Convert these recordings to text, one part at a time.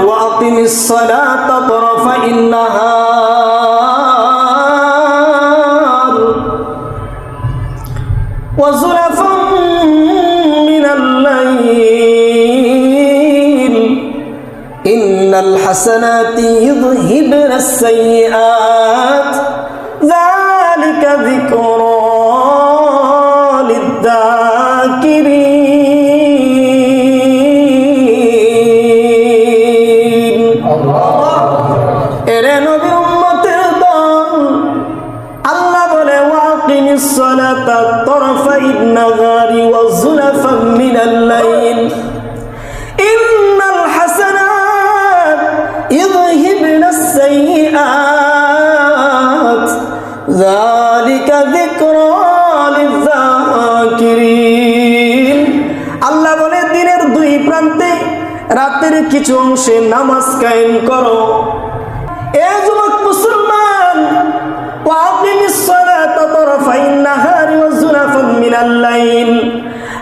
وأقم الصلاة طرفي النهار وزلفا من الليل إن الحسنات يذهبن السيئات ذلك ذكرى للذاكرين এরে নবীর উম্মতের দল আল্লাহ বলে ওয়াকিমিস সালাতা তরফাইন নাহারি ওয়া যুলাফাম মিনাল লাইল ইন্নাল হাসানাত ইযহিবনাস সাইয়্যাত যালিকা যিকরা লিয-যাকিরিন। আল্লাহ বলে দিনের দুই প্রান্তে রাতের কিছু অংশে নামাজ কায়েম করো। এ যুবক মুসলমান, ওয়াকিমিস সালাতা তরফাইন নাহারি ওয়া যুলাফাম মিনাল লাইল,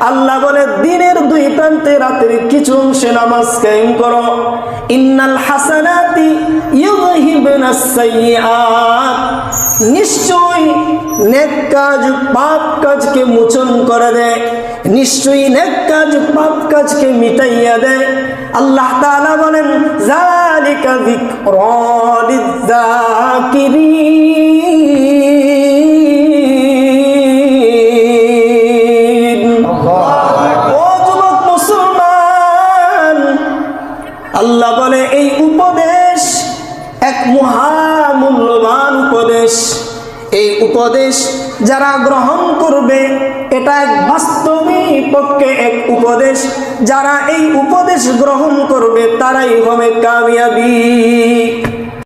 আল্লাহ বলে দিনের দুই প্রান্তে রাতের কিছু অংশে নামাজ কায়েম করো। ইন্নাল হাসানাতি ইযহিবনাস সাইয়্যাত, নিশ্চয়ই নেক কাজ পাপ কাজকে মোচন করে দেয়, নিশ্চয়ই নেক কাজ পাপ কাজকে মিটাইয়া দেয়। আল্লাহ তাআলা বলেন যালিকা যিকরা লিয-যাকিরিন। ও যুবক মুসলমান, আল্লাহ বলে এই উপদেশ এক মহামূল্যবান উপদেশ। এই উপদেশ যারা গ্রহণ করবে এটা এক বাস্তবিক পক্ষে এক উপদেশ, যারা এই উপদেশ গ্রহণ করবে তারাই হবে কামিয়াবি।